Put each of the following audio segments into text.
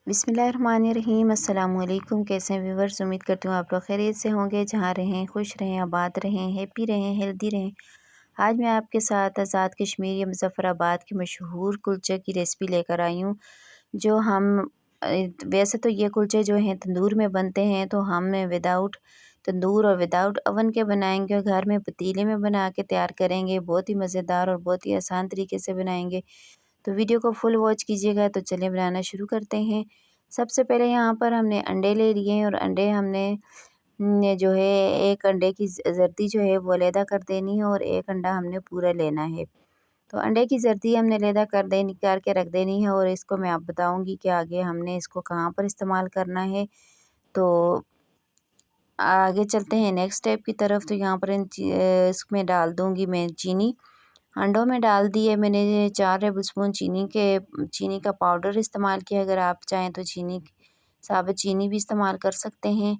बिस्मिल्लाहिर्रहमानिर्रहीम। अस्सलामुअलैकुम। कैसे हैं व्यूअर्स? उम्मीद करती हूँ आप लोग खैरियत से होंगे। जहाँ रहें खुश रहें, आबाद रहें, हैप्पी रहें, हेल्दी रहें। आज मैं आपके साथ आज़ाद कश्मीर या मुज़फ़्फ़राबाद की मशहूर कुलचे की रेसिपी लेकर आई हूँ। जो हम वैसे तो ये कुलचे जो हैं तंदूर में बनते हैं, तो हम विदाउट तंदूर और विदाउट अवन के बनाएंगे और घर में पतीले में बना के तैयार करेंगे। बहुत ही मज़ेदार और बहुत ही आसान तरीके से बनाएंगे। तो वीडियो को फुल वॉच कीजिएगा। तो चलिए बनाना शुरू करते हैं। सबसे पहले यहाँ पर हमने अंडे ले लिए हैं और अंडे हमने जो है एक अंडे की जर्दी जो है वो अलहदा कर देनी है और एक अंडा हमने पूरा लेना है। तो अंडे की जर्दी हमने अलहदा करके रख देनी है और इसको मैं आप बताऊंगी कि आगे हमने इसको कहाँ पर इस्तेमाल करना है। तो आगे चलते हैं नेक्स्ट स्टेप की तरफ। तो यहाँ पर इसमें डाल दूंगी मैं चीनी। अंडों में डाल दिए मैंने 4 टेबल स्पून चीनी का पाउडर इस्तेमाल किया। अगर आप चाहें तो साबुत चीनी भी इस्तेमाल कर सकते हैं।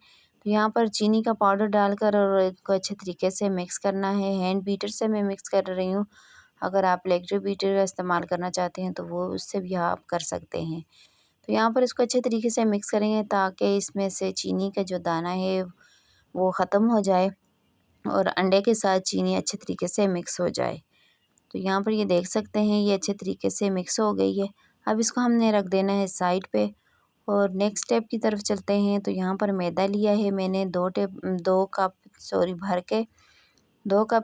तो यहाँ पर चीनी का पाउडर डालकर और इसको अच्छे तरीके से मिक्स करना है। हैंड बीटर से मैं मिक्स कर रही हूँ। अगर आप इलेक्ट्रिक बीटर का इस्तेमाल करना चाहते हैं तो वो उससे भी आप कर सकते हैं। तो यहाँ पर इसको अच्छे तरीके से मिक्स करेंगे ताकि इसमें से चीनी का जो दाना है वो ख़त्म हो जाए और अंडे के साथ चीनी अच्छे तरीके से मिक्स हो जाए। तो यहाँ पर ये देख सकते हैं ये अच्छे तरीके से मिक्स हो गई है। अब इसको हमने रख देना है साइड पे और नेक्स्ट स्टेप की तरफ चलते हैं। तो यहाँ पर मैदा लिया है मैंने 2 कप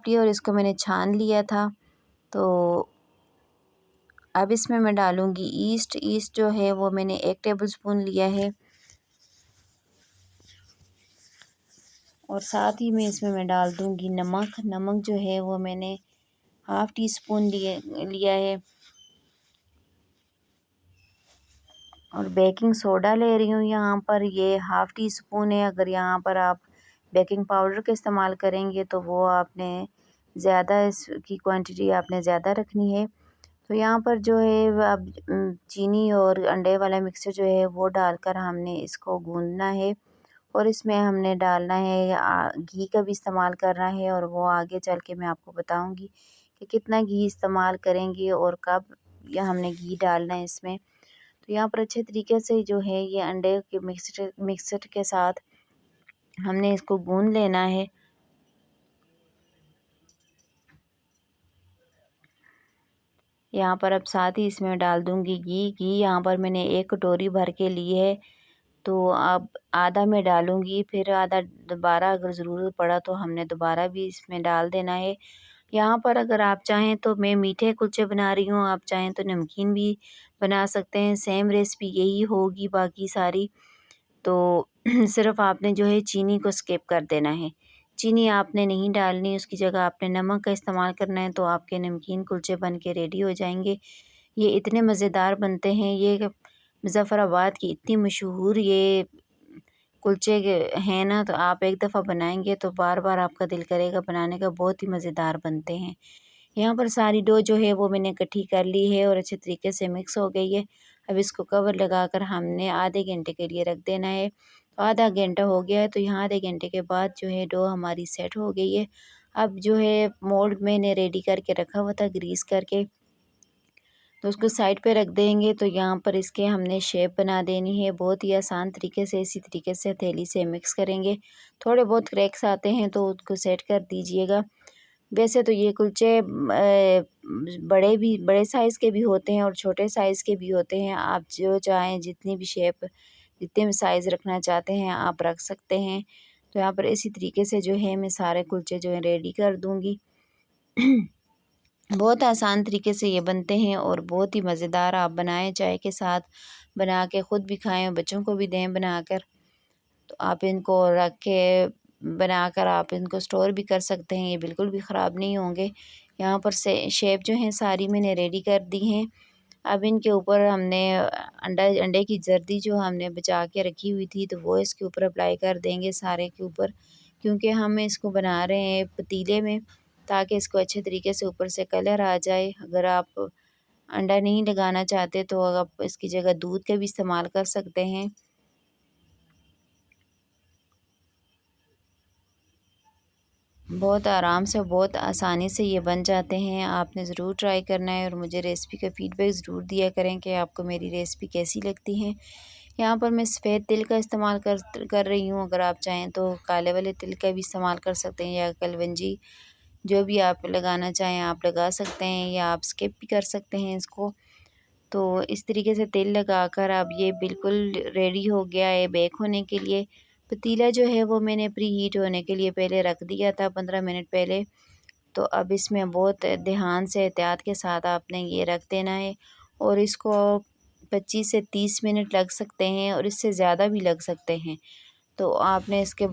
लिया और इसको मैंने छान लिया था। तो अब इसमें मैं डालूँगी ईस्ट जो है वो मैंने 1 टेबल स्पून लिया है और साथ ही में इसमें मैं डाल दूँगी नमक जो है वो मैंने हाफ़ टी स्पून लिया है और बेकिंग सोडा ले रही हूँ। यहाँ पर ये हाफ़ टी स्पून है। अगर यहाँ पर आप बेकिंग पाउडर का इस्तेमाल करेंगे तो वो आपने ज़्यादा इसकी क्वांटिटी आपने ज़्यादा रखनी है। तो यहाँ पर जो है अब चीनी और अंडे वाला मिक्सचर जो है वो डालकर हमने इसको गूँदना है और इसमें हमने डालना है घी का भी इस्तेमाल करना है और वो आगे चल के मैं आपको बताऊँगी कि कितना घी इस्तेमाल करेंगे और कब या हमने घी डालना है इसमें। तो यहाँ पर अच्छे तरीके से जो है ये अंडे के मिक्सचर के साथ हमने इसको गूँद लेना है। यहाँ पर अब साथ ही इसमें डाल दूँगी घी यहाँ पर मैंने 1 कटोरी भर के ली है। तो अब आधा मैं डालूँगी, फिर आधा दोबारा अगर ज़रूरत पड़ा तो हमने दोबारा भी इसमें डाल देना है। यहाँ पर अगर आप चाहें तो मैं मीठे कुलचे बना रही हूँ, आप चाहें तो नमकीन भी बना सकते हैं। सेम रेसिपी यही होगी बाकी सारी। तो सिर्फ़ आपने जो है चीनी को स्किप कर देना है। चीनी आपने नहीं डालनी, उसकी जगह आपने नमक का इस्तेमाल करना है। तो आपके नमकीन कुलचे बन के रेडी हो जाएंगे। ये इतने मज़ेदार बनते हैं। ये मुज़फ़्फ़राबाद की इतनी मशहूर ये कुलचे हैं ना, तो आप एक दफ़ा बनाएंगे तो बार बार आपका दिल करेगा बनाने का। बहुत ही मज़ेदार बनते हैं। यहाँ पर सारी डो जो है वो मैंने इकट्ठी कर ली है और अच्छे तरीके से मिक्स हो गई है। अब इसको कवर लगाकर हमने आधे घंटे के लिए रख देना है। तो आधा घंटा हो गया है। तो यहाँ आधे घंटे के बाद जो है डो हमारी सेट हो गई है। अब जो है मोल्ड मैंने रेडी करके रखा हुआ था ग्रीस करके, तो उसको साइड पे रख देंगे। तो यहाँ पर इसके हमने शेप बना देनी है बहुत ही आसान तरीके से। इसी तरीके से हथेली से मिक्स करेंगे। थोड़े बहुत क्रैक्स आते हैं तो उसको सेट कर दीजिएगा। वैसे तो ये कुलचे बड़े साइज़ के भी होते हैं और छोटे साइज़ के भी होते हैं। आप जो चाहें जितनी भी शेप जितने भी साइज़ रखना चाहते हैं आप रख सकते हैं। तो यहाँ पर इसी तरीके से जो है मैं सारे कुलचे जो है रेडी कर दूँगी। बहुत आसान तरीके से ये बनते हैं और बहुत ही मज़ेदार। आप बनाएं चाय के साथ, बना के ख़ुद भी खाएं, बच्चों को भी दें बनाकर। तो आप इनको रख के बनाकर आप इनको स्टोर भी कर सकते हैं, ये बिल्कुल भी ख़राब नहीं होंगे। यहाँ पर से शेप जो हैं सारी मैंने रेडी कर दी हैं। अब इनके ऊपर हमने अंडे की जर्दी जो हमने बचा के रखी हुई थी तो वो इसके ऊपर अप्लाई कर देंगे सारे के ऊपर, क्योंकि हम इसको बना रहे हैं पतीले में ताकि इसको अच्छे तरीके से ऊपर से कलर आ जाए। अगर आप अंडा नहीं लगाना चाहते तो आप इसकी जगह दूध का भी इस्तेमाल कर सकते हैं। बहुत आराम से बहुत आसानी से ये बन जाते हैं। आपने ज़रूर ट्राई करना है और मुझे रेसिपी का फ़ीडबैक ज़रूर दिया करें कि आपको मेरी रेसिपी कैसी लगती है। यहाँ पर मैं सफ़ेद तिल का इस्तेमाल कर रही हूँ। अगर आप चाहें तो काले वाले तिल का भी इस्तेमाल कर सकते हैं, या कलवंजी जो भी आप लगाना चाहें आप लगा सकते हैं, या आप स्किप भी कर सकते हैं इसको। तो इस तरीके से तेल लगाकर अब ये बिल्कुल रेडी हो गया है बेक होने के लिए। पतीला जो है वो मैंने प्री हीट होने के लिए पहले रख दिया था 15 मिनट पहले। तो अब इसमें बहुत ध्यान से एहतियात के साथ आपने ये रख देना है, और इसको 25 से 30 मिनट लग सकते हैं और इससे ज़्यादा भी लग सकते हैं। तो आपने इसके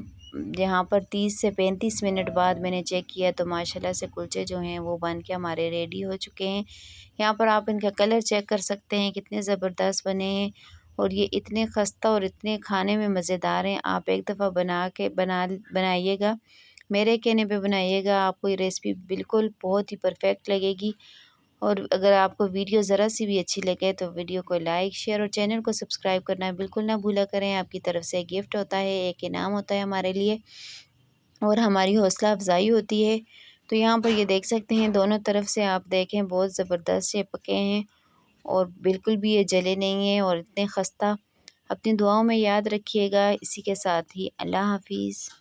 यहाँ पर 30 से 35 मिनट बाद मैंने चेक किया तो माशाल्लाह से कुलचे जो हैं वो बन के हमारे रेडी हो चुके हैं। यहाँ पर आप इनका कलर चेक कर सकते हैं कितने ज़बरदस्त बने हैं, और ये इतने खस्ता और इतने खाने में मज़ेदार हैं। आप एक दफ़ा बनाइएगा, मेरे कहने पे बनाइएगा, आपको ये रेसिपी बिल्कुल बहुत ही परफेक्ट लगेगी। और अगर आपको वीडियो ज़रा सी भी अच्छी लगे तो वीडियो को लाइक, शेयर और चैनल को सब्सक्राइब करना बिल्कुल ना भूला करें। आपकी तरफ से गिफ्ट होता है, एक इनाम होता है हमारे लिए, और हमारी हौसला अफ़ज़ाई होती है। तो यहाँ पर ये देख सकते हैं दोनों तरफ से आप देखें बहुत ज़बरदस्त से पके हैं, और बिल्कुल भी ये जले नहीं हैं और इतने खस्ता। अपनी दुआओं में याद रखिएगा। इसी के साथ ही अल्लाह हाफ़िज़।